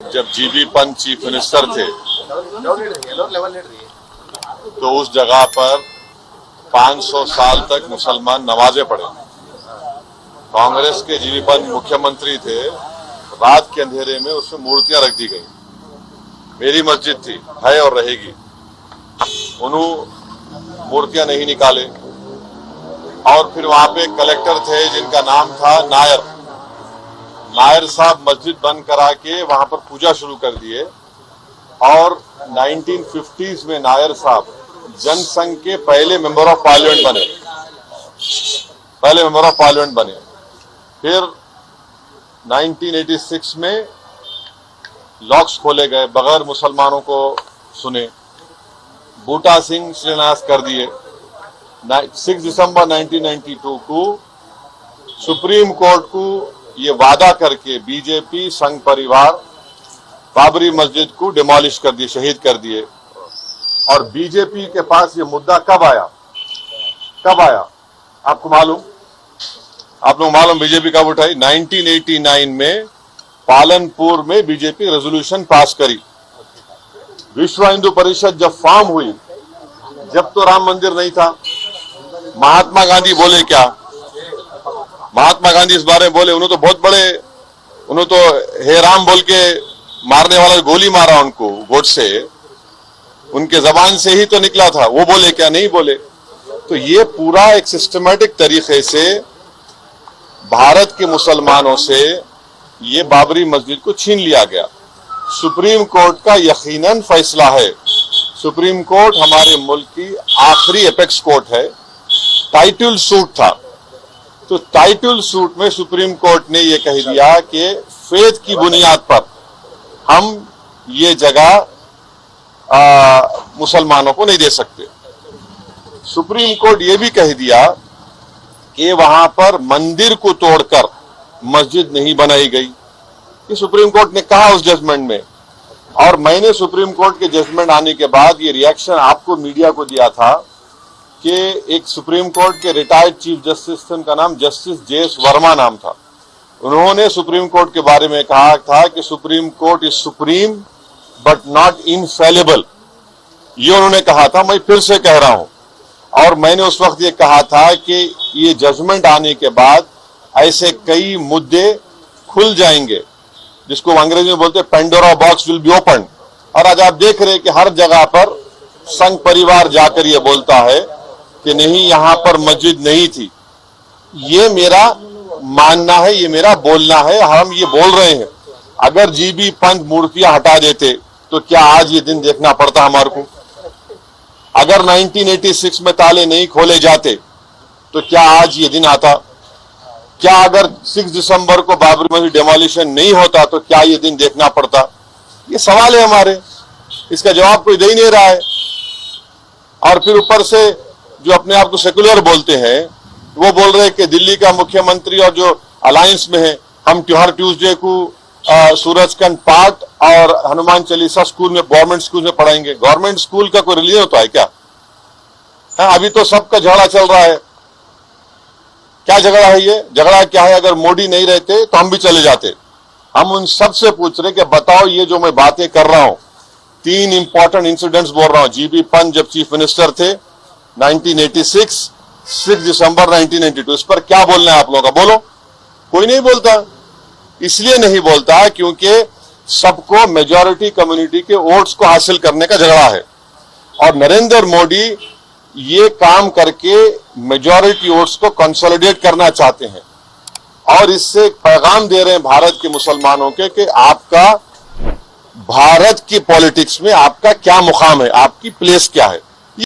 जब GB Pant chief minister थे तो उस जगह पर 500 साल तक मुसलमान नमाजें पढ़े। कांग्रेस के जीबी पंत मुख्यमंत्री थे, रात के अंधेरे में उसमें मूर्तियां रख दी गई। मेरी मस्जिद थी, है और रहेगी। उन्होंने मूर्तियां नहीं निकाले और फिर वहां पे कलेक्टर थे जिनका नाम था नायर। नायर साहब मस्जिद बंद करा के वहां पर पूजा शुरू कर दिए और 1950s में नायर साहब जनसंघ के पहले मेंबर ऑफ पार्लियामेंट बने। फिर 1986 में लॉक्स खोले गए, बगैर मुसलमानों को सुने। बूटा सिंह शिलान्यास कर दिए। 6 दिसंबर 1992 को सुप्रीम कोर्ट को ये वादा करके बीजेपी संघ परिवार बाबरी मस्जिद को डिमोलिश कर दिए, शहीद कर दिए। और बीजेपी के पास ये मुद्दा कब आया आपको मालूम? आप लोग मालूम बीजेपी कब उठाई? 1989 में पालनपुर में बीजेपी रेजोल्यूशन पास करी। विश्व हिंदू परिषद जब फॉर्म हुई, जब तो राम मंदिर नहीं था। महात्मा गांधी बोले क्या? महात्मा गांधी इस बारे में बोले, उन्होंने तो बहुत बड़े, उन्होंने तो हे राम बोल के मारने वाला गोली मारा उनको गोड से, उनके जबान से ही तो निकला था। वो बोले क्या? नहीं बोले। तो ये पूरा एक सिस्टमैटिक तरीके से भारत के मुसलमानों से ये बाबरी मस्जिद को छीन लिया गया। सुप्रीम कोर्ट का यकीनन फैसला है। सुप्रीम कोर्ट हमारे मुल्क की आखिरी एपेक्स कोर्ट है। टाइटल सूट था, तो टाइटल सूट में सुप्रीम कोर्ट ने यह कह दिया कि फेथ की बुनियाद पर हम ये जगह मुसलमानों को नहीं दे सकते। सुप्रीम कोर्ट ये भी कह दिया कि वहां पर मंदिर को तोड़कर मस्जिद नहीं बनाई गई। ये सुप्रीम कोर्ट ने कहा उस जजमेंट में। और मैंने सुप्रीम कोर्ट के जजमेंट आने के बाद ये रिएक्शन आपको मीडिया को दिया था कि एक सुप्रीम कोर्ट के रिटायर्ड चीफ जस्टिस थे, उनका नाम जस्टिस जेएस वर्मा नाम था। उन्होंने सुप्रीम कोर्ट के बारे में कहा था कि supreme court is supreme but not infallible. ये उन्होंने कहा था, मैं फिर से कह रहा हूं। और मैंने उस वक्त ये कहा था कि ये जजमेंट आने के बाद ऐसे कई मुद्दे खुल जाएंगे, जिसको अंग्रेजी में बोलते हैं Pandora box will be open. और आज आप देख रहे हैं कि हर जगह पर संघ परिवार जाकर ये बोलता है कि नहीं, यहां पर मस्जिद नहीं थी। ये मेरा मानना है, ये मेरा बोलना है, हम ये बोल रहे हैं। अगर जीबी पंत मूर्तियां हटा देते तो क्या आज ये दिन देखना पड़ता हमारे को? अगर 1986 में ताले नहीं खोले जाते तो क्या आज ये दिन आता? क्या अगर 6 दिसंबर को बाबरी मस्जिद डेमोलिशन नहीं होता तो क्या ये दिन देखना पड़ता? ये सवाल है हमारे, इसका जवाब कोई दे ही नहीं रहा है। और फिर ऊपर से जो अपने आप को सेकुलर बोलते हैं, वो बोल रहे हैं कि दिल्ली का मुख्यमंत्री और जो अलायंस में है, हम हर ट्यूसडे को सूरजकंड पाठ और हनुमान चालीसा स्कूल में, गवर्नमेंट स्कूल में पढ़ाएंगे। गवर्नमेंट स्कूल का कोई रिलीजन होता है क्या? अभी तो सबका झगड़ा चल रहा है। क्या झगड़ा है ये? झगड़ा क्या है? अगर मोदी नहीं रहते तो हम भी चले जाते। हम उन सब से पूछ रहे कि बताओ, ये जो मैं बातें कर रहा हूं, 3 इंपॉर्टेंट इंसिडेंट्स बोल रहा हूं। जीबी पंत जब चीफ मिनिस्टर थे 1986, 6 दिसंबर 1992, इस पर क्या बोलना है आप लोगों का? बोलो। कोई नहीं बोलता। इसलिए नहीं बोलता क्योंकि सबको, मेजॉरिटी कम्युनिटी के वोट्स को हासिल करने का झगड़ा है। और नरेंद्र मोदी ये काम करके मेजॉरिटी वोट्स को कंसोलिडेट करना चाहते हैं और इससे एक पैगाम दे रहे हैं भारत के मुसलमानों के कि आपका भारत की पॉलिटिक्स में आपका क्या मुकाम है, आपकी प्लेस क्या है।